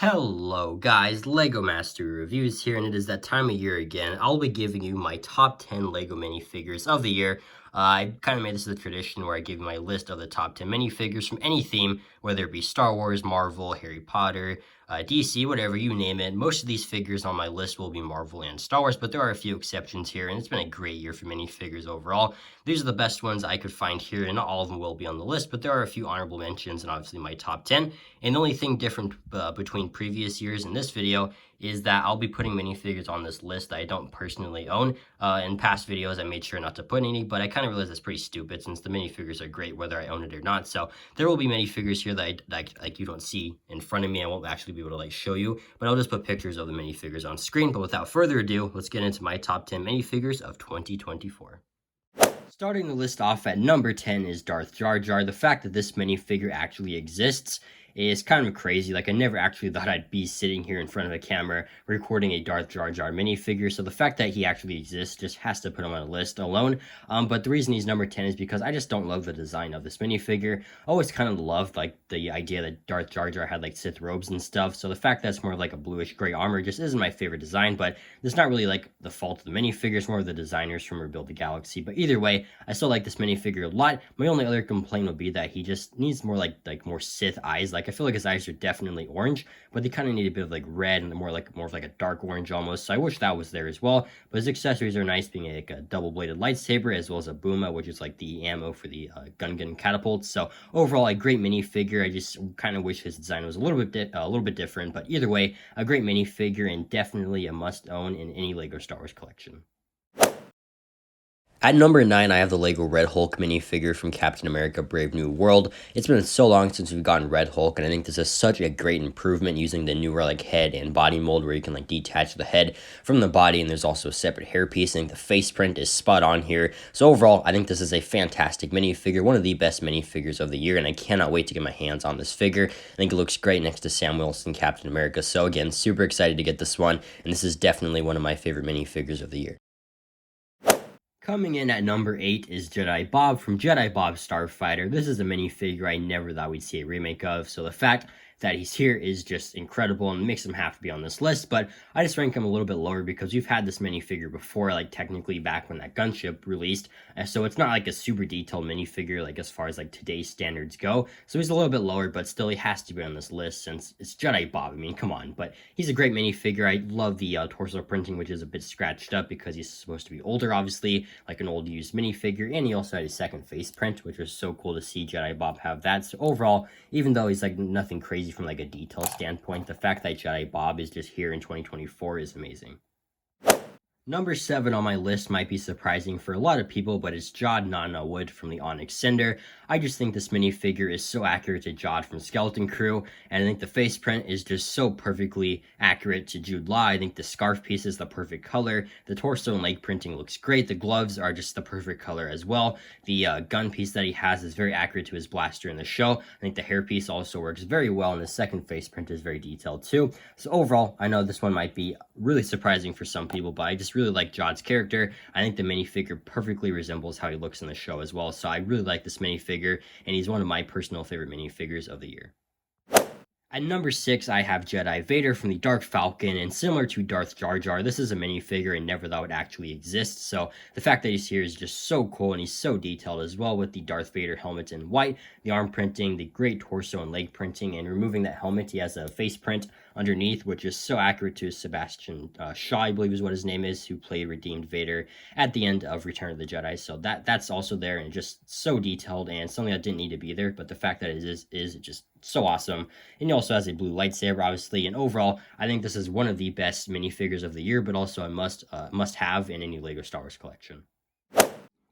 Hello guys, LEGO Master Reviews here, and it is that time of year again. I'll be giving you my top 10 LEGO minifigures of the year. I kind of made this a tradition where I give you my list of the top 10 minifigures from any theme, whether it be Star Wars, Marvel, Harry Potter, DC, whatever, you name it. Most of these figures on my list will be Marvel and Star Wars, but there are a few exceptions here, and it's been a great year for minifigures overall. These are the best ones I could find here, and not all of them will be on the list, but there are a few honorable mentions and obviously my top 10. And the only thing different between previous years and this video is that I'll be putting minifigures on this list that I don't personally own. In past videos, I made sure not to put any, but I kind of realized that's pretty stupid since the minifigures are great whether I own it or not. So there will be minifigures here that like you don't see in front of me. I won't actually be able to like show you, but I'll just put pictures of the minifigures on screen. But without further ado, let's get into my top 10 minifigures of 2024. Starting the list off at number 10 is Darth Jar Jar. The fact that this minifigure actually exists is kind of crazy. Like, I never actually thought I'd be sitting here in front of a camera recording a Darth Jar Jar minifigure, so the fact that he actually exists just has to put him on a list alone. But the reason he's number 10 is because I just don't love the design of this minifigure. I always kind of loved, like, the idea that Darth Jar Jar had, like, Sith robes and stuff, so the fact that it's more like a bluish gray armor just isn't my favorite design, but it's not really, like, the fault of the minifigure. It's more of the designers from Rebuild the Galaxy. But either way, I still like this minifigure a lot. My only other complaint would be that he just needs more, like more Sith eyes. Like, I feel like his eyes are definitely orange, but they kind of need a bit of like red and more of like a dark orange almost. So I wish that was there as well. But his accessories are nice, being like a double-bladed lightsaber as well as a booma, which is like the ammo for the gun catapults. So overall, a great minifigure. I just kind of wish his design was a little bit different. But either way, a great minifigure and definitely a must-own in any LEGO Star Wars collection. At number 9, I have the LEGO Red Hulk minifigure from Captain America Brave New World. It's been so long since we've gotten Red Hulk, and I think this is such a great improvement using the newer like head and body mold where you can like detach the head from the body, and there's also a separate hairpiece. I think the face print is spot on here. So overall, I think this is a fantastic minifigure, one of the best minifigures of the year, and I cannot wait to get my hands on this figure. I think it looks great next to Sam Wilson Captain America. So again, super excited to get this one, and this is definitely one of my favorite minifigures of the year. Coming in at number 8 is Jedi Bob from Jedi Bob Starfighter. This is a minifigure I never thought we'd see a remake of, so the fact that he's here is just incredible and makes him have to be on this list. But I just rank him a little bit lower because we've had this minifigure before, like technically back when that gunship released, so it's not like a super detailed minifigure like as far as like today's standards go. So he's a little bit lower, but still he has to be on this list since it's Jedi Bob. I mean, come on. But he's a great minifigure. I love the torso printing, which is a bit scratched up because he's supposed to be older, obviously, like an old used minifigure. And he also had a second face print, which was so cool to see Jedi Bob have that. So overall, even though he's like nothing crazy from like a detail standpoint, the fact that Jedi Bob is just here in 2024 is amazing. Number 7 on my list might be surprising for a lot of people, but it's Jod Nana Wood from the Onyx Cinder. I just think this minifigure is so accurate to Jod from Skeleton Crew, and I think the face print is just so perfectly accurate to Jude Law. I think the scarf piece is the perfect color. The torso and leg printing looks great. The gloves are just the perfect color as well. The gun piece that he has is very accurate to his blaster in the show. I think the hair piece also works very well, and the second face print is very detailed too. So overall, I know this one might be really surprising for some people, but I just really like Jod's character. I think the minifigure perfectly resembles how he looks in the show as well, so I really like this minifigure, and he's one of my personal favorite minifigures of the year. At number 6, I have Jedi Vader from the Dark Falcon, and similar to Darth Jar Jar, this is a minifigure and never thought it actually exists, so the fact that he's here is just so cool, and he's so detailed as well with the Darth Vader helmet in white, the arm printing, the great torso and leg printing, and removing that helmet, he has a face print underneath, which is so accurate to Sebastian Shaw, I believe is what his name is, who played Redeemed Vader at the end of Return of the Jedi. So that's also there and just so detailed and something that didn't need to be there, but the fact that it is just so awesome. And he also has a blue lightsaber, obviously, and overall, I think this is one of the best minifigures of the year, but also a must-have in any LEGO Star Wars collection.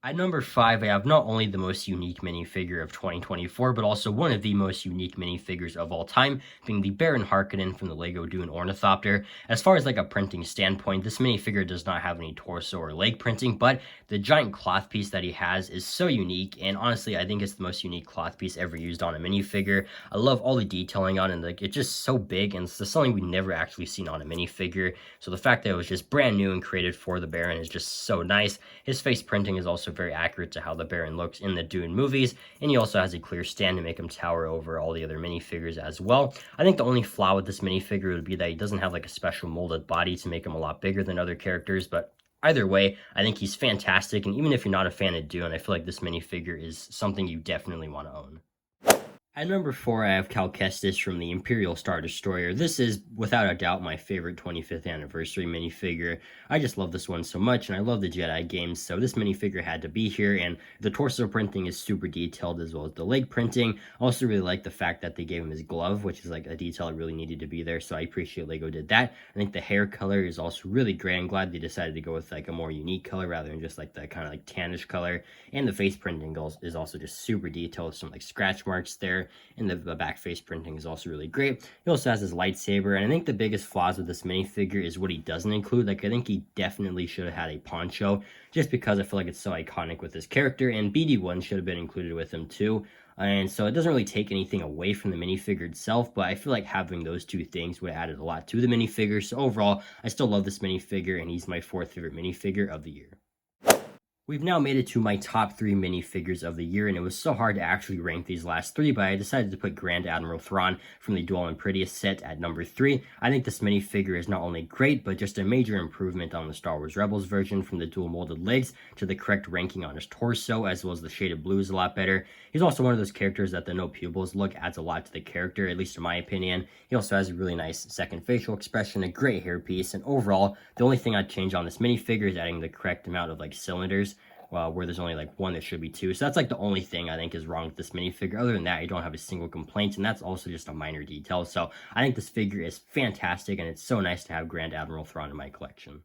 At number 5, I have not only the most unique minifigure of 2024, but also one of the most unique minifigures of all time, being the Baron Harkonnen from the LEGO Dune Ornithopter. As far as like a printing standpoint, this minifigure does not have any torso or leg printing, but the giant cloth piece that he has is so unique, and honestly, I think it's the most unique cloth piece ever used on a minifigure. I love all the detailing on it, and like it's just so big, and it's just something we've never actually seen on a minifigure. So the fact that it was just brand new and created for the Baron is just so nice. His face printing is also very accurate to how the Baron looks in the Dune movies, and he also has a clear stand to make him tower over all the other minifigures as well. I think the only flaw with this minifigure would be that he doesn't have like a special molded body to make him a lot bigger than other characters, but either way, I think he's fantastic, and even if you're not a fan of Dune, I feel like this minifigure is something you definitely want to own. At number 4, I have Calus from the Imperial Star Destroyer. This is, without a doubt, my favorite 25th anniversary minifigure. I just love this one so much, and I love the Jedi games, so this minifigure had to be here, and the torso printing is super detailed, as well as the leg printing. I also really like the fact that they gave him his glove, which is like a detail that really needed to be there, so I appreciate LEGO did that. I think the hair color is also really great. I'm glad they decided to go with like a more unique color rather than just like the kind of like tannish color, and the face printing is also just super detailed, some like scratch marks there. And the back face printing is also really great. He also has his lightsaber, and I think the biggest flaws with this minifigure is what he doesn't include. Like, I think he definitely should have had a poncho, just because I feel like it's so iconic with his character, and BD1 should have been included with him too. And so it doesn't really take anything away from the minifigure itself, but I feel like having those two things would have added a lot to the minifigure. So overall, I still love this minifigure, and he's my 4th favorite minifigure of the year. We've now made it to my top 3 minifigures of the year, and it was so hard to actually rank these last 3, but I decided to put Grand Admiral Thon from the Duel and Prettiest set at number 3. I think this minifigure is not only great, but just a major improvement on the Star Wars Rebels version, from the dual molded legs to the correct ranking on his torso, as well as the shaded blue is a lot better. He's also one of those characters that the no pupils look adds a lot to the character, at least in my opinion. He also has a really nice second facial expression, a great hairpiece, and overall, the only thing I'd change on this minifigure is adding the correct amount of like cylinders. Where there's only like 1, there should be 2. So that's like the only thing I think is wrong with this minifigure. Other than that, I don't have a single complaint, and that's also just a minor detail. So I think this figure is fantastic, and it's so nice to have Grand Admiral Thrawn in my collection.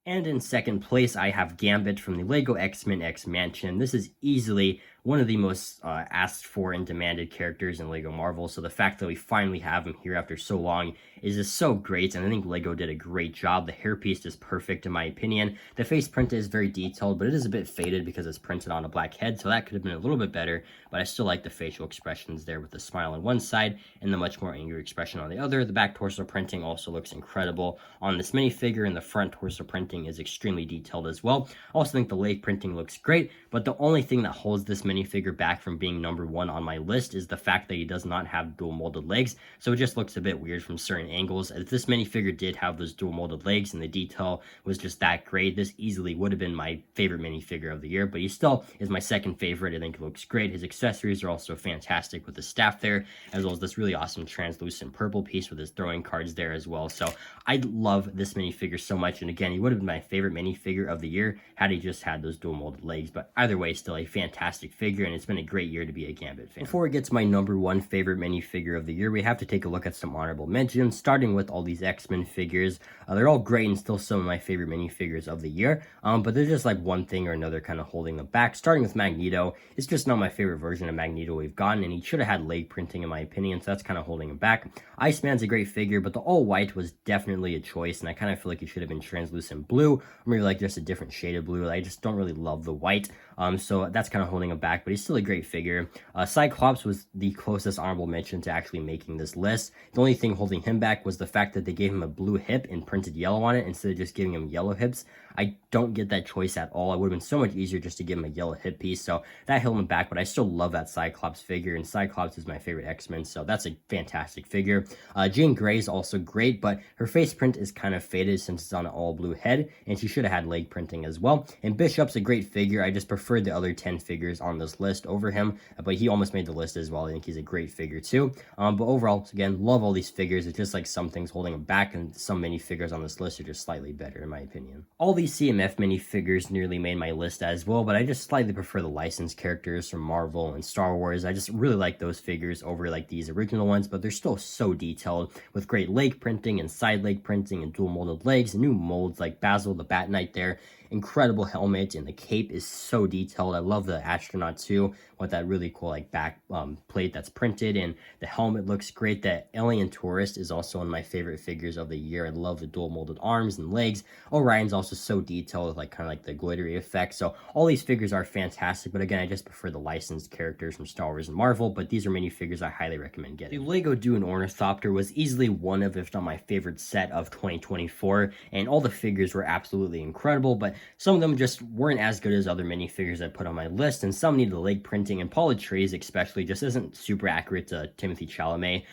And in second place, I have Gambit from the LEGO X-Men X Mansion. This is easily one of the most asked for and demanded characters in LEGO Marvel, so the fact that we finally have him here after so long is just so great, and I think LEGO did a great job. The hairpiece is perfect in my opinion. The face print is very detailed, but it is a bit faded because it's printed on a black head, so that could have been a little bit better, but I still like the facial expressions there with the smile on one side and the much more angry expression on the other. The back torso printing also looks incredible on this minifigure, and the front torso printing is extremely detailed as well. I also think the leg printing looks great, but the only thing that holds this minifigure back from being number 1 on my list is the fact that he does not have dual molded legs, so it just looks a bit weird from certain angles. If this minifigure did have those dual molded legs and the detail was just that great, this easily would have been my favorite minifigure of the year, but he still is my second favorite. I think it looks great. His accessories are also fantastic with the staff there, as well as this really awesome translucent purple piece with his throwing cards there as well. So I love this minifigure so much, and again, he would have been my favorite minifigure of the year had he just had those dual molded legs, but either way, still a fantastic figure, and it's been a great year to be a Gambit fan. Before we get to my number 1 favorite minifigure of the year, we have to take a look at some honorable mentions, starting with all these X-Men figures. They're all great and still some of my favorite minifigures of the year, but there's just like one thing or another kind of holding them back. Starting with Magneto, it's just not my favorite version of Magneto we've gotten, and he should have had leg printing in my opinion, so that's kind of holding him back. Iceman's a great figure, but the all white was definitely a choice, and I kind of feel like he should have been translucent blue, or maybe like just a different shade of blue. I just don't really love the white, so that's kind of holding him back, but he's still a great figure. Cyclops was the closest honorable mention to actually making this list. The only thing holding him back was the fact that they gave him a blue hip and printed yellow on it instead of just giving him yellow hips. I don't get that choice at all. It would have been so much easier just to give him a yellow hip piece, so that held him back, but I still love that Cyclops figure, and Cyclops is my favorite X-Men, so that's a fantastic figure. Jean Grey is also great, but her face print is kind of faded since it's on an all blue head, and she should have had leg printing as well. And Bishop's a great figure. I just preferred the other 10 figures on this list over him, but he almost made the list as well. I think he's a great figure too. But overall, again, love all these figures. It's just like some things holding him back, and some minifigures on this list are just slightly better in my opinion. All these CMF minifigures nearly made my list as well, but I just slightly prefer the licensed characters from Marvel and Star Wars. I just really like those figures over like these original ones, but they're still so detailed with great leg printing and side leg printing and dual molded legs and new molds like Basil the Bat Knight there. Incredible helmet, and the cape is so detailed. I love the astronaut too, with that really cool like back plate that's printed, and the helmet looks great. The alien tourist is also one of my favorite figures of the year. I love the dual molded arms and legs. Orion's also so detailed with like kind of like the glittery effect. So all these figures are fantastic, but again, I just prefer the licensed characters from Star Wars and Marvel, but these are minifigures I highly recommend getting. The LEGO Dune Ornithopter was easily one of, if not my favorite set of 2024, and all the figures were absolutely incredible, but some of them just weren't as good as other minifigures I put on my list, and some needed leg printing, and Paul Atreides especially just isn't super accurate to Timothy Chalamet.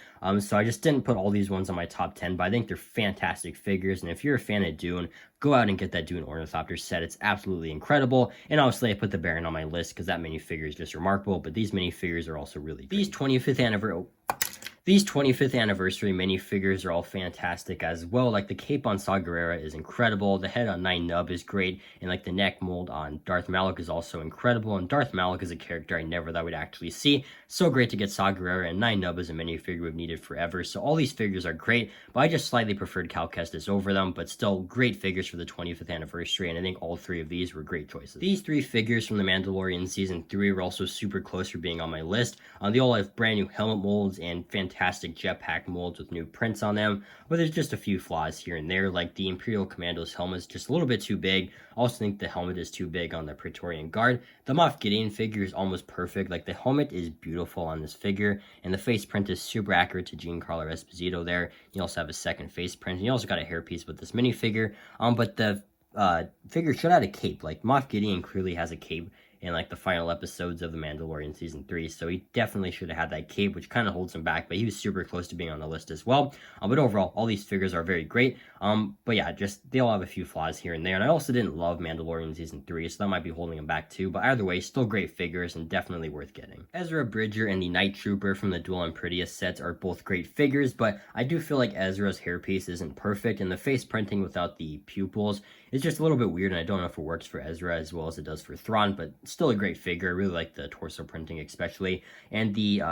So I just didn't put all these ones on my top 10, but I think they're fantastic figures, and if you're a fan of Dune, go out and get that Dune Ornithopter set. It's absolutely incredible, and obviously I put the Baron on my list because that minifigure is just remarkable, but these minifigures are also really great. These 25th anniversary minifigures are all fantastic as well. Like the cape on Saw Gerrera is incredible, the head on Nien Nunb is great, and like the neck mold on Darth Malak is also incredible, and Darth Malak is a character I never thought we'd actually see. So great to get Saw Gerrera, and Nien Nunb is a minifigure we've needed forever, so all these figures are great, but I just slightly preferred Cal Kestis over them, but still great figures for the 25th anniversary, and I think all three of these were great choices. These three figures from The Mandalorian Season 3 were also super close for being on my list. They all have brand new helmet molds and fantastic jetpack molds with new prints on them, but there's just a few flaws here and there, like the Imperial Commando's helmet is just a little bit too big. I also think the helmet is too big on the Praetorian Guard. The Moff Gideon figure is almost perfect, like the helmet is beautiful on this figure, and the face print is super accurate to Giancarlo Esposito there. You also have a second face print, and you also got a hairpiece with this minifigure, but the figure should have a cape. Like Moff Gideon clearly has a cape in like the final episodes of The Mandalorian Season 3, so he definitely should have had that cape, which kind of holds him back, but he was super close to being on the list as well. But overall, all these figures are very great, but yeah, just they all have a few flaws here and there, and I also didn't love Mandalorian Season 3, so that might be holding him back too, but either way, still great figures and definitely worth getting. Ezra Bridger and the Night Trooper from the Duel on Pridia sets are both great figures, but I do feel like Ezra's hairpiece isn't perfect, and the face printing without the pupils is just a little bit weird, and I don't know if it works for Ezra as well as it does for Thrawn, but still a great figure. I really like the torso printing especially, and the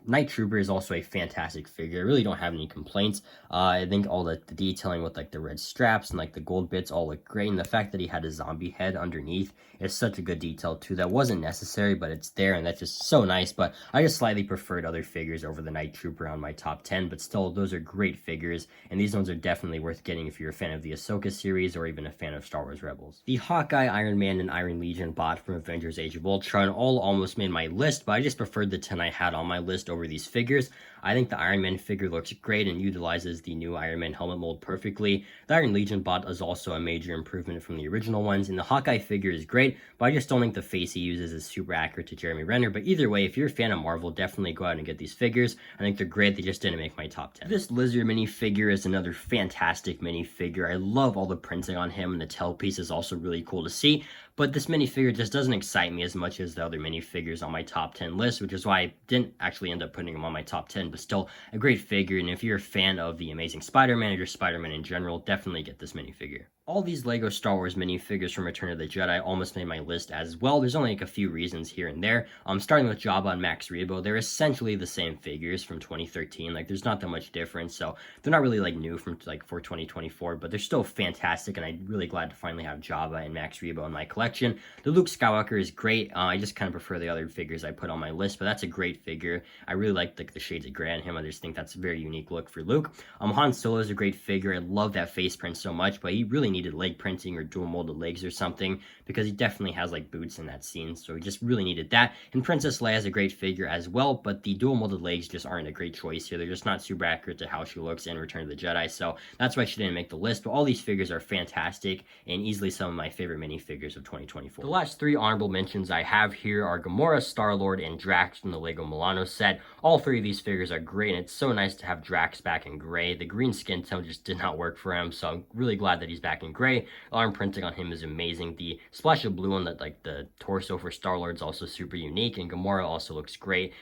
Night Trooper is also a fantastic figure. I really don't have any complaints. I think all the detailing with like the red straps and like the gold bits all look great, and the fact that he had a zombie head underneath is such a good detail too. That wasn't necessary, but it's there, and that's just so nice. But I just slightly preferred other figures over the Night Trooper on my top 10, but still, those are great figures, and these ones are definitely worth getting if you're a fan of the Ahsoka series or even a fan of Star Wars Rebels. The Hawkeye, Iron Man, and Iron Legion bot from Avengers Age of Ultron all almost made my list, but I just preferred the 10 I had on my list over these figures. I think the Iron Man figure looks great and utilizes the new Iron Man helmet mold perfectly. The Iron Legion bot is also a major improvement from the original ones, and the Hawkeye figure is great, but I just don't think the face he uses is super accurate to Jeremy Renner. But either way, if you're a fan of Marvel, definitely go out and get these figures. I think they're great, they just didn't make my top 10. This Lizard minifigure is another fantastic minifigure. I love all the printing on him, and the tail piece is also really cool to see. But this minifigure just doesn't excite me as much as the other minifigures on my top 10 list, which is why I didn't actually end up putting him on my top 10, but still a great figure. And if you're a fan of the Amazing Spider-Man or just Spider-Man in general, definitely get this minifigure. All these LEGO Star Wars minifigures from Return of the Jedi almost made my list as well. There's only like a few reasons here and there. Starting with Jabba and Max Rebo, they're essentially the same figures from 2013. Like, there's not that much difference, so they're not really like new from like for 2024, but they're still fantastic, and I'm really glad to finally have Jabba and Max Rebo in my collection. The Luke Skywalker is great. I just kind of prefer the other figures I put on my list, but that's a great figure. I really like the shades of gray on him. I just think that's a very unique look for Luke. Han Solo is a great figure. I love that face print so much, but he really needed leg printing or dual molded legs or something, because he definitely has like boots in that scene, so he just really needed that. And Princess Leia is a great figure as well, but the dual molded legs just aren't a great choice here. They're just not super accurate to how she looks in Return of the Jedi, so that's why she didn't make the list. But all these figures are fantastic and easily some of my favorite minifigures of 2024. The last three honorable mentions I have here are Gamora, Star-Lord, and Drax from the LEGO Milano set. All three of these figures are great, and it's so nice to have Drax back in gray. The green skin tone just did not work for him, so I'm really glad that he's back in gray. The arm printing on him is amazing. The splash of blue on the torso for Star-Lord is also super unique, and Gamora also looks great.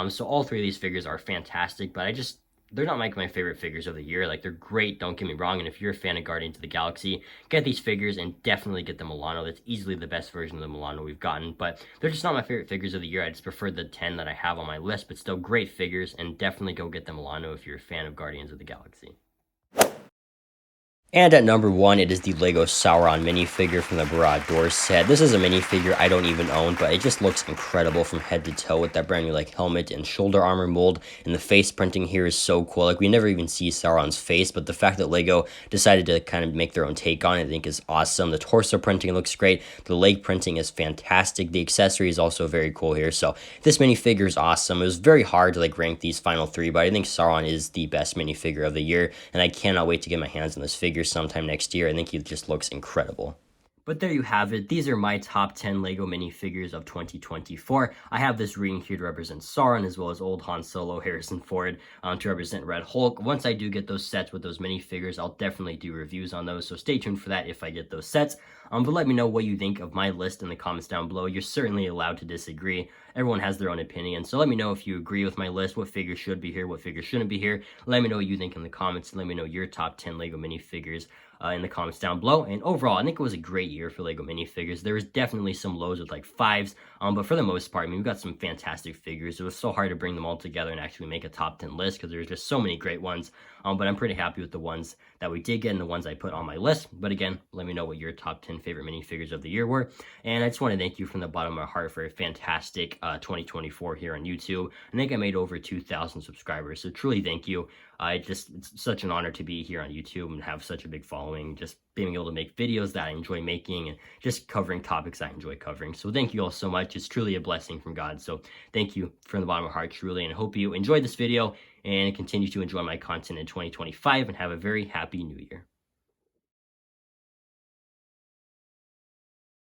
So all three of these figures are fantastic, but they're not like my favorite figures of the year. Like, they're great, don't get me wrong, and if you're a fan of Guardians of the Galaxy, get these figures and definitely get the Milano. That's easily the best version of the Milano we've gotten, but they're just not my favorite figures of the year. I just prefer the 10 that I have on my list, but still great figures, and definitely go get the Milano if you're a fan of Guardians of the Galaxy. And at number 1, it is the LEGO Sauron minifigure from the Barad Doors set. This is a minifigure I don't even own, but it just looks incredible from head to toe with that brand new helmet and shoulder armor mold, and the face printing here is so cool. Like, we never even see Sauron's face, but the fact that LEGO decided to kind of make their own take on it, I think is awesome. The torso printing looks great. The leg printing is fantastic. The accessory is also very cool here. So this minifigure is awesome. It was very hard to rank these final 3, but I think Sauron is the best minifigure of the year, and I cannot wait to get my hands on this figure sometime next year. I think he just looks incredible. But there you have it. These are my top 10 LEGO minifigures of 2024. I have this ring here to represent Sauron, as well as old Han Solo, Harrison Ford, to represent Red Hulk. Once I do get those sets with those minifigures, I'll definitely do reviews on those, so stay tuned for that if I get those sets. But let me know what you think of my list in the comments down below. You're certainly allowed to disagree. Everyone has their own opinion, so let me know if you agree with my list, what figures should be here, what figures shouldn't be here. Let me know what you think in the comments, and let me know your top 10 LEGO minifigures in the comments down below. And overall, I think it was a great year for LEGO minifigures. There was definitely some lows with like 5s, but for the most part, I mean, we got some fantastic figures. It was so hard to bring them all together and actually make a top 10 list because there's just so many great ones. But I'm pretty happy with the ones that we did get and the ones I put on my list. But again, let me know what your top 10 favorite minifigures of the year were. And I just want to thank you from the bottom of my heart for a fantastic 2024 here on YouTube. I think I made over 2,000 subscribers, so truly thank you. It's such an honor to be here on YouTube and have such a big following, just being able to make videos that I enjoy making and just covering topics I enjoy covering. So thank you all so much. It's truly a blessing from God. So thank you from the bottom of my heart, truly. And I hope you enjoyed this video and continue to enjoy my content in 2025 and have a very happy new year.